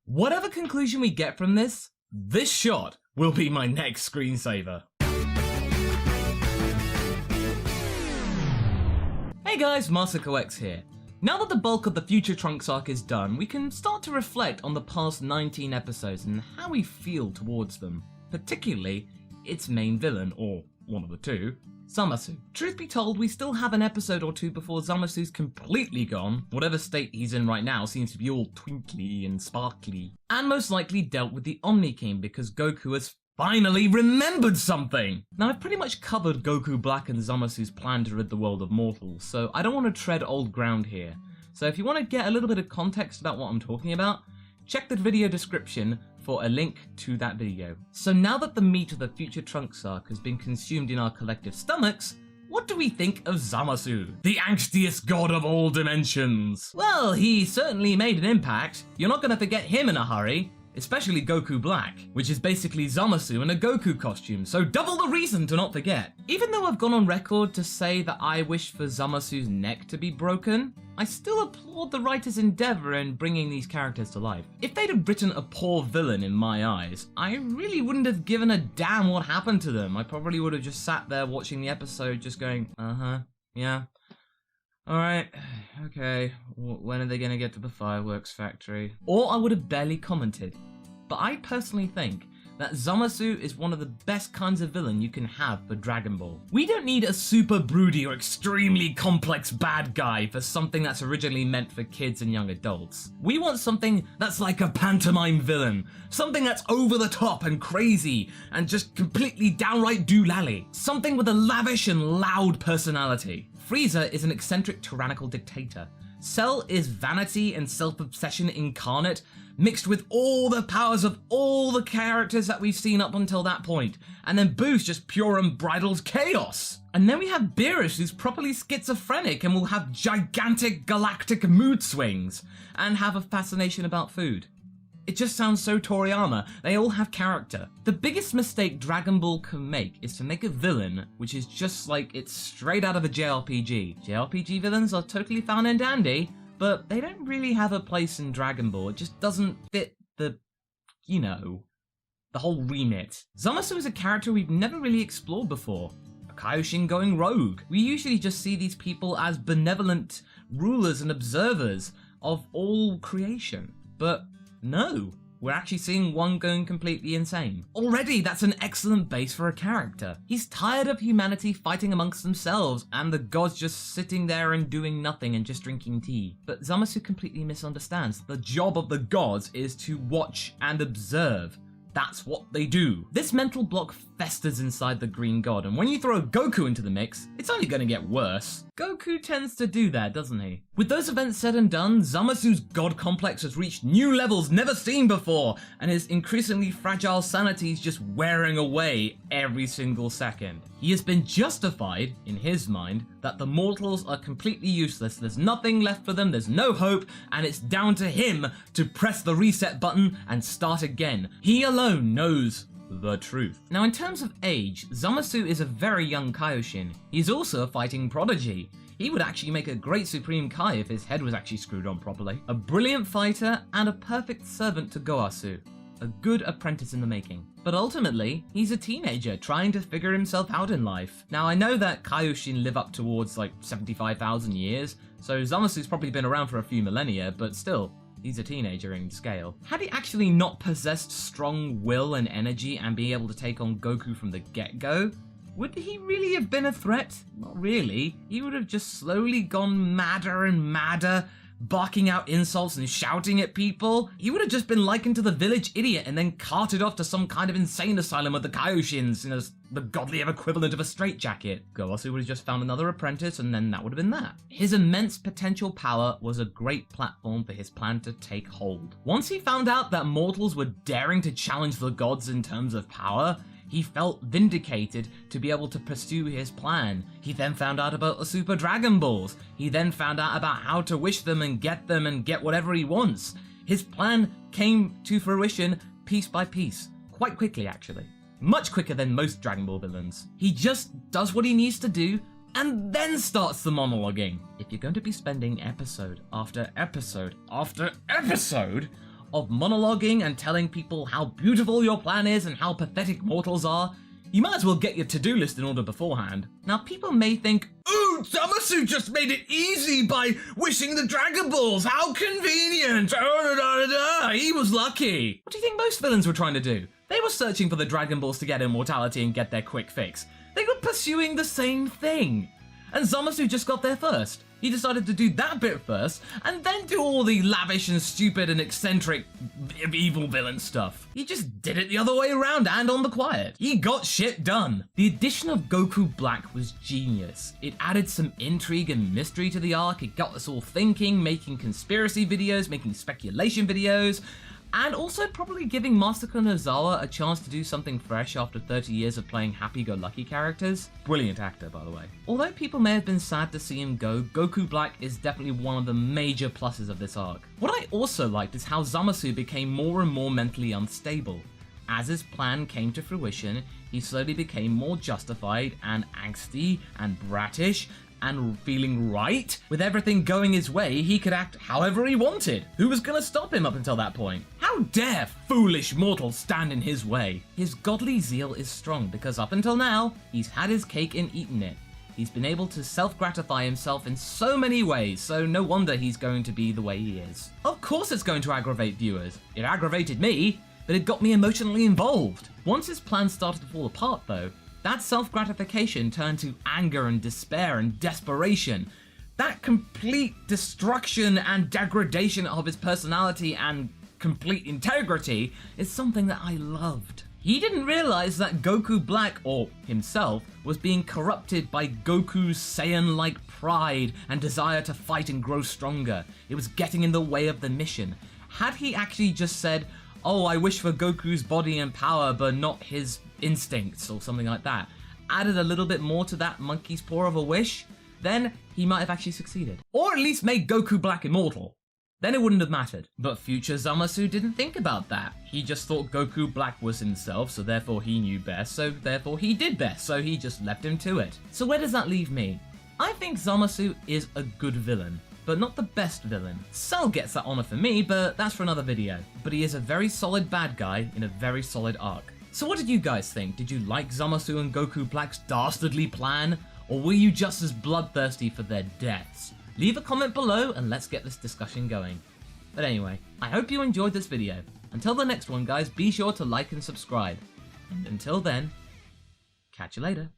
Whatever conclusion we get from this shot will be my next screensaver. Hey guys, MasakoX here. Now that the bulk of the Future Trunks arc is done, we can start to reflect on the past 19 episodes and how we feel towards them, particularly its main villain, or one of the two, Zamasu. Truth be told, we still have an episode or two before Zamasu's completely gone. Whatever state he's in right now seems to be all twinkly and sparkly. And most likely dealt with the Omni King because Goku has finally remembered something! Now I've pretty much covered Goku Black and Zamasu's plan to rid the world of mortals, so I don't want to tread old ground here. So if you want to get a little bit of context about what I'm talking about, check the video description for a link to that video. So now that the meat of the Future Trunks arc has been consumed in our collective stomachs, what do we think of Zamasu, the angstiest god of all dimensions? Well, he certainly made an impact. You're not going to forget him in a hurry. Especially Goku Black, which is basically Zamasu in a Goku costume, so double the reason to not forget. Even though I've gone on record to say that I wish for Zamasu's neck to be broken, I still applaud the writer's endeavour in bringing these characters to life. If they'd have written a poor villain in my eyes, I really wouldn't have given a damn what happened to them. I probably would have just sat there watching the episode just going, yeah. Alright, okay, when are they gonna get to the fireworks factory? Or I would have barely commented. But I personally think that Zamasu is one of the best kinds of villain you can have for Dragon Ball. We don't need a super broody or extremely complex bad guy for something that's originally meant for kids and young adults. We want something that's like a pantomime villain. Something that's over the top and crazy and just completely downright doolally. Something with a lavish and loud personality. Frieza is an eccentric tyrannical dictator. Cell is vanity and self-obsession incarnate, mixed with all the powers of all the characters that we've seen up until that point. And then Boo's just pure unbridled chaos. And then we have Beerus, who's properly schizophrenic and will have gigantic galactic mood swings and have a fascination about food. It just sounds so Toriyama. They all have character. The biggest mistake Dragon Ball can make is to make a villain which is just like it's straight out of a JRPG. JRPG villains are totally fun and dandy, but they don't really have a place in Dragon Ball. It just doesn't fit the, the whole remit. Zamasu is a character we've never really explored before. A Kaioshin going rogue. We usually just see these people as benevolent rulers and observers of all creation. But no, we're actually seeing one going completely insane. Already, that's an excellent base for a character. He's tired of humanity fighting amongst themselves and the gods just sitting there and doing nothing and just drinking tea. But Zamasu completely misunderstands. The job of the gods is to watch and observe. That's what they do. This mental block festers inside the Green God, and when you throw Goku into the mix, it's only gonna get worse. Goku tends to do that, doesn't he? With those events said and done, Zamasu's god complex has reached new levels never seen before, and his increasingly fragile sanity is just wearing away every single second. He has been justified, in his mind, that the mortals are completely useless, there's nothing left for them, there's no hope, and it's down to him to press the reset button and start again. He alone knows the truth. Now in terms of age, Zamasu is a very young Kaioshin. He's also a fighting prodigy. He would actually make a great Supreme Kai if his head was actually screwed on properly. A brilliant fighter and a perfect servant to Goasu. A good apprentice in the making. But ultimately, he's a teenager trying to figure himself out in life. Now I know that Kaioshin live up towards like 75,000 years, so Zamasu's probably been around for a few millennia, but still, he's a teenager in scale. Had he actually not possessed strong will and energy and be able to take on Goku from the get-go, would he really have been a threat? Not really. He would have just slowly gone madder and madder, barking out insults and shouting at people. He would have just been likened to the village idiot and then carted off to some kind of insane asylum with the Kaioshins, as the godly equivalent of a straitjacket. Goasu would have just found another apprentice and then that would have been that. His immense potential power was a great platform for his plan to take hold. Once he found out that mortals were daring to challenge the gods in terms of power, he felt vindicated to be able to pursue his plan. He then found out about the Super Dragon Balls. He then found out about how to wish them and get whatever he wants. His plan came to fruition piece by piece. Quite quickly, actually. Much quicker than most Dragon Ball villains. He just does what he needs to do and then starts the monologuing. If you're going to be spending episode after episode after episode of monologuing and telling people how beautiful your plan is and how pathetic mortals are, you might as well get your to-do list in order beforehand. Now, people may think, "Ooh, Zamasu just made it easy by wishing the Dragonballs, how convenient, he was lucky." What do you think most villains were trying to do? They were searching for the Dragonballs to get immortality and get their quick fix. They were pursuing the same thing. And Zamasu just got there first. He decided to do that bit first, and then do all the lavish and stupid and eccentric evil villain stuff. He just did it the other way around and on the quiet. He got shit done. The addition of Goku Black was genius. It added some intrigue and mystery to the arc. It got us all thinking, making conspiracy videos, making speculation videos, and also probably giving Masako Nozawa a chance to do something fresh after 30 years of playing happy-go-lucky characters. Brilliant actor, by the way. Although people may have been sad to see him go, Goku Black is definitely one of the major pluses of this arc. What I also liked is how Zamasu became more and more mentally unstable. As his plan came to fruition, he slowly became more justified and angsty and brattish, and feeling right. With everything going his way, he could act however he wanted. Who was gonna stop him up until that point? How dare foolish mortals stand in his way? His godly zeal is strong because up until now, he's had his cake and eaten it. He's been able to self-gratify himself in so many ways, so no wonder he's going to be the way he is. Of course it's going to aggravate viewers. It aggravated me, but it got me emotionally involved. Once his plan started to fall apart though, that self-gratification turned to anger and despair and desperation. That complete destruction and degradation of his personality and complete integrity is something that I loved. He didn't realize that Goku Black, or himself, was being corrupted by Goku's Saiyan-like pride and desire to fight and grow stronger. It was getting in the way of the mission. Had he actually just said, "Oh, I wish for Goku's body and power, but not his instincts," or something like that, added a little bit more to that monkey's paw of a wish, then he might have actually succeeded. Or at least made Goku Black immortal. Then it wouldn't have mattered. But future Zamasu didn't think about that. He just thought Goku Black was himself, so therefore he knew best, so therefore he did best, so he just left him to it. So where does that leave me? I think Zamasu is a good villain, but not the best villain. Cell gets that honor for me, but that's for another video. But he is a very solid bad guy in a very solid arc. So what did you guys think? Did you like Zamasu and Goku Black's dastardly plan? Or were you just as bloodthirsty for their deaths? Leave a comment below and let's get this discussion going. But anyway, I hope you enjoyed this video. Until the next one guys, be sure to like and subscribe. And until then, catch you later.